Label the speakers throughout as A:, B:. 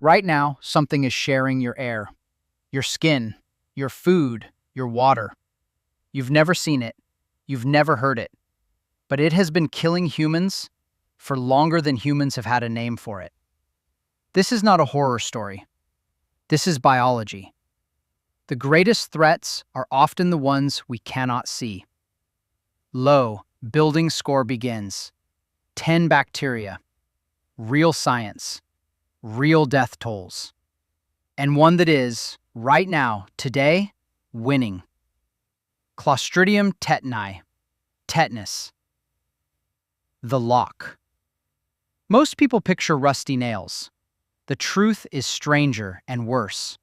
A: Right now, something is sharing your air, your skin, your food, your water. You've never seen it. You've never heard it. But it has been killing humans for longer than humans have had a name for it. This is not a horror story. This is biology. The greatest threats are often the ones we cannot see. Low, building score begins. 10 bacteria. Real science. Real death tolls. And one that is, right now, today, winning. Clostridium tetani. Tetanus. The lock. Most people picture rusty nails. The truth is stranger and worse.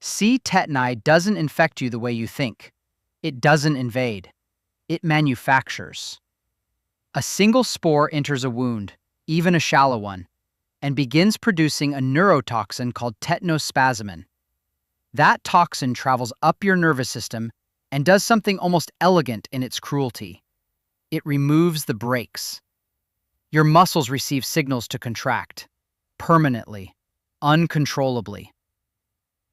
A: C. tetani doesn't infect you the way you think. It doesn't invade. It manufactures. A single spore enters a wound, even a shallow one, and begins producing a neurotoxin called tetanospasmin. That toxin travels up your nervous system and does something almost elegant in its cruelty. It removes the brakes. Your muscles receive signals to contract, permanently, uncontrollably.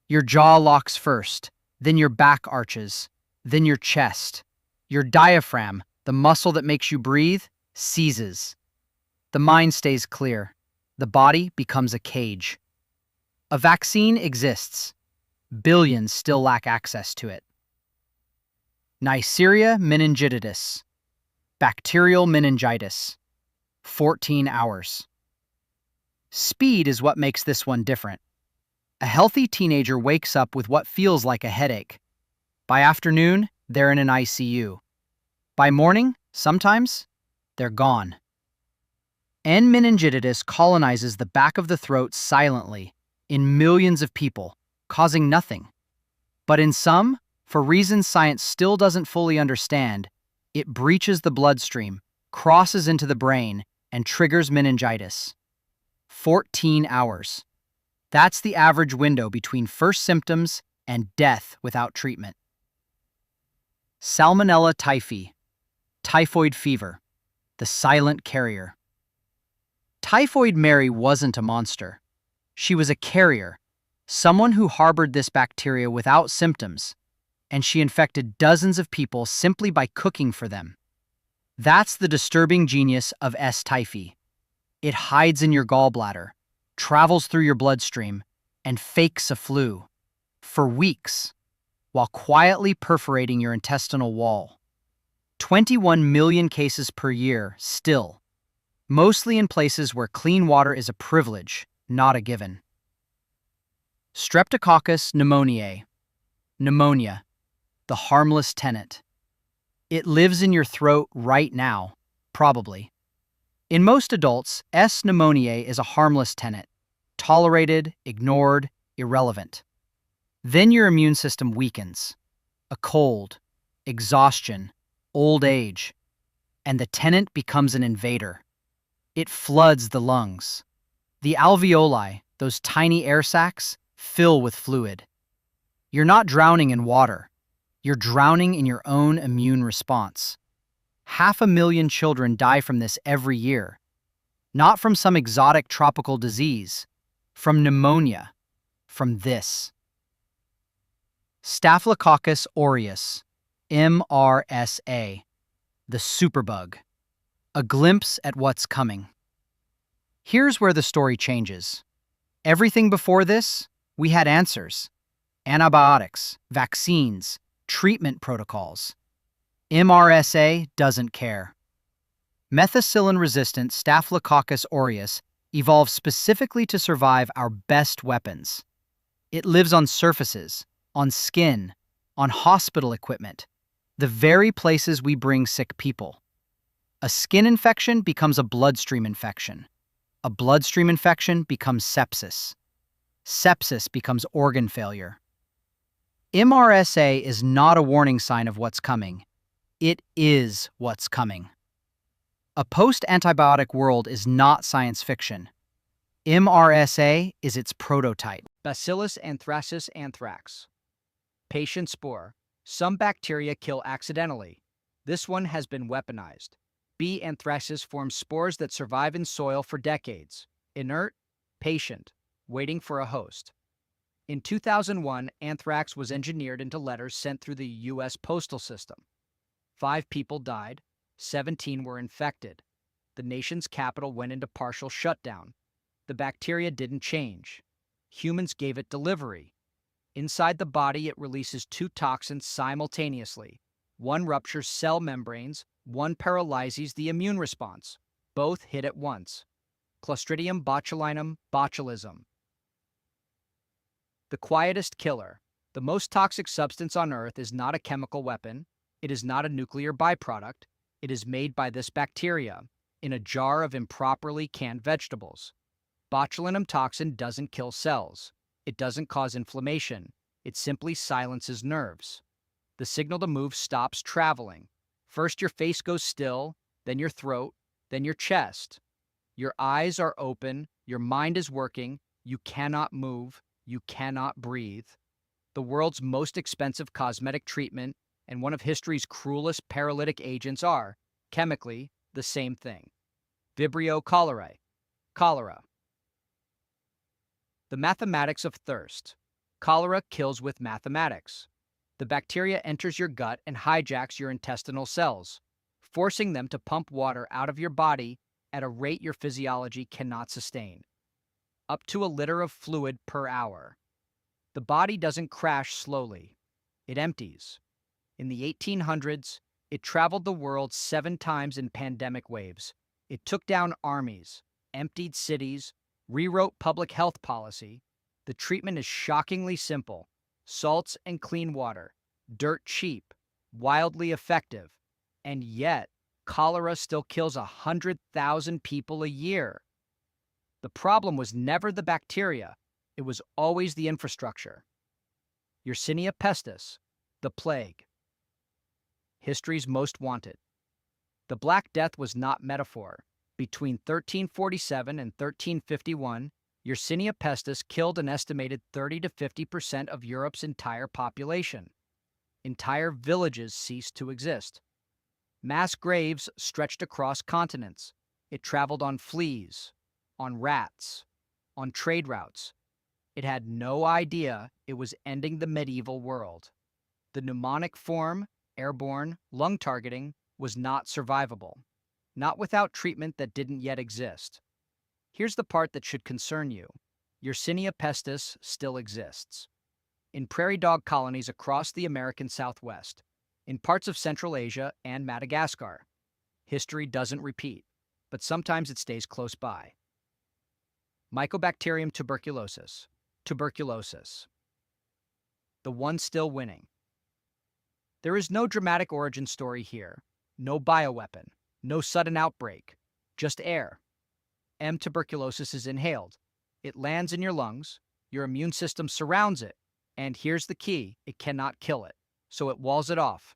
A: Your jaw locks first, then your back arches, then your chest. Your diaphragm, the muscle that makes you breathe, seizes. The mind stays clear. The body becomes a cage. A vaccine exists. Billions still lack access to it. Neisseria meningitis. Bacterial meningitis. 14 hours. Speed is what makes this one different. A healthy teenager wakes up with what feels like a headache. By afternoon, they're in an ICU. By morning, sometimes, they're gone. N. meningitis colonizes the back of the throat silently, in millions of people, causing nothing. But in some, for reasons science still doesn't fully understand, it breaches the bloodstream, crosses into the brain, and triggers meningitis. 14 hours. That's the average window between first symptoms and death without treatment. Salmonella typhi, typhoid fever, the silent carrier. Typhoid Mary wasn't a monster. She was a carrier, someone who harbored this bacteria without symptoms, and she infected dozens of people simply by cooking for them. That's the disturbing genius of S. typhi. It hides in your gallbladder, travels through your bloodstream, and fakes a flu for weeks while quietly perforating your intestinal wall. 21 million cases per year still, mostly in places where clean water is a privilege, not a given. Streptococcus pneumoniae. Pneumonia, the harmless tenant. It lives in your throat right now, probably. In most adults, S. pneumoniae is a harmless tenant, tolerated, ignored, irrelevant. Then your immune system weakens. A cold, exhaustion, old age, and the tenant becomes an invader. It floods the lungs. The alveoli, those tiny air sacs, fill with fluid. You're not drowning in water. You're drowning in your own immune response. 500,000 children die from this every year. Not from some exotic tropical disease, from pneumonia, from this. Staphylococcus aureus, MRSA, the superbug. A glimpse at what's coming. Here's where the story changes. Everything before this, we had answers. Antibiotics, vaccines, treatment protocols. MRSA doesn't care. Methicillin-resistant Staphylococcus aureus evolved specifically to survive our best weapons. It lives on surfaces, on skin, on hospital equipment, the very places we bring sick people. A skin infection becomes a bloodstream infection. A bloodstream infection becomes sepsis. Sepsis becomes organ failure. MRSA is not a warning sign of what's coming. It is what's coming. A post-antibiotic world is not science fiction. MRSA is its prototype.
B: Bacillus anthracis anthrax. Patient spore. Some bacteria kill accidentally. This one has been weaponized. B. anthracis forms spores that survive in soil for decades. Inert, patient. waiting for a host. In 2001, anthrax was engineered into letters sent through the U.S. postal system. 5 people died, 17 were infected. The nation's capital went into partial shutdown. The bacteria didn't change. Humans gave it delivery. Inside the body, it releases 2 toxins simultaneously. One ruptures cell membranes, one paralyzes the immune response. Both hit at once. Clostridium botulinum botulism. The quietest killer. The most toxic substance on Earth is not a chemical weapon. It is not a nuclear byproduct. It is made by this bacteria in a jar of improperly canned vegetables. Botulinum toxin doesn't kill cells. It doesn't cause inflammation. It simply silences nerves. The signal to move stops traveling. First your face goes still, then your throat, then your chest. Your eyes are open, your mind is working, you cannot move, you cannot breathe. The world's most expensive cosmetic treatment and one of history's cruelest paralytic agents are, chemically, the same thing. Vibrio cholerae. Cholera. The mathematics of thirst. Cholera kills with mathematics. The bacteria enters your gut and hijacks your intestinal cells, forcing them to pump water out of your body at a rate your physiology cannot sustain. Up to a liter of fluid per hour. The body doesn't crash slowly. It empties. In the 1800s, it traveled the world 7 times in pandemic waves. It took down armies, emptied cities, rewrote public health policy. The treatment is shockingly simple. Salts and clean water, dirt cheap, wildly effective. And yet, cholera still kills 100,000 people a year. The problem was never the bacteria. It was always the infrastructure. Yersinia pestis, the plague. History's most wanted. The Black Death was not metaphor. Between 1347 and 1351, Yersinia pestis killed an estimated 30 to 50% of Europe's entire population. Entire villages ceased to exist. Mass graves stretched across continents. It traveled on fleas, on rats, on trade routes. It had no idea it was ending the medieval world. The pneumonic form, airborne, lung targeting, was not survivable. Not without treatment that didn't yet exist. Here's the part that should concern you. Yersinia pestis still exists. In prairie dog colonies across the American Southwest, in parts of Central Asia and Madagascar. History doesn't repeat, but sometimes it stays close by. Mycobacterium tuberculosis. Tuberculosis. The one still winning. There is no dramatic origin story here, no bioweapon, no sudden outbreak, just air. M. tuberculosis is inhaled. It lands in your lungs, your immune system surrounds it, and here's the key, it cannot kill it, so it walls it off.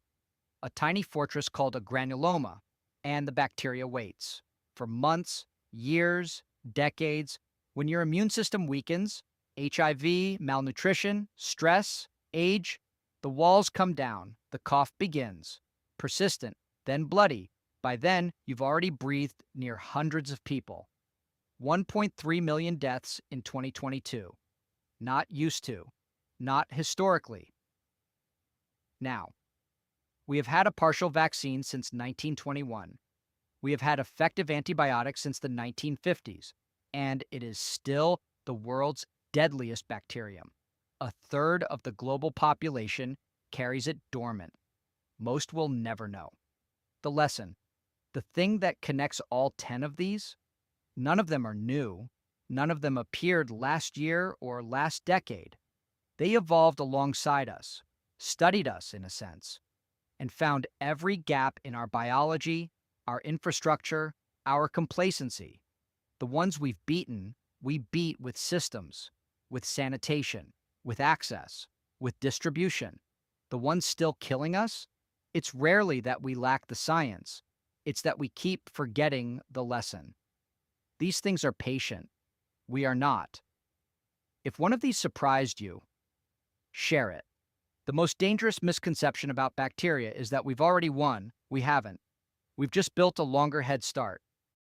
B: A tiny fortress called a granuloma, and the bacteria waits. For months, years, decades, when your immune system weakens, HIV, malnutrition, stress, age, the walls come down, the cough begins. Persistent, then bloody. By then, you've already breathed near hundreds of people. 1.3 million deaths in 2022. Not used to. Not historically. Now, we have had a partial vaccine since 1921. We have had effective antibiotics since the 1950s. And it is still the world's deadliest bacterium. 1/3 of the global population carries it dormant. Most will never know. The lesson. The thing that connects all 10 of these, none of them are new. None of them appeared last year or last decade. They evolved alongside us, studied us in a sense, and found every gap in our biology, our infrastructure, our complacency. The ones we've beaten, we beat with systems, with sanitation, with access, with distribution. The ones still killing us, it's rarely that we lack the science. It's that we keep forgetting the lesson. These things are patient. We are not. If one of these surprised you, share it. The most dangerous misconception about bacteria is that we've already won. We haven't. We've just built a longer head start.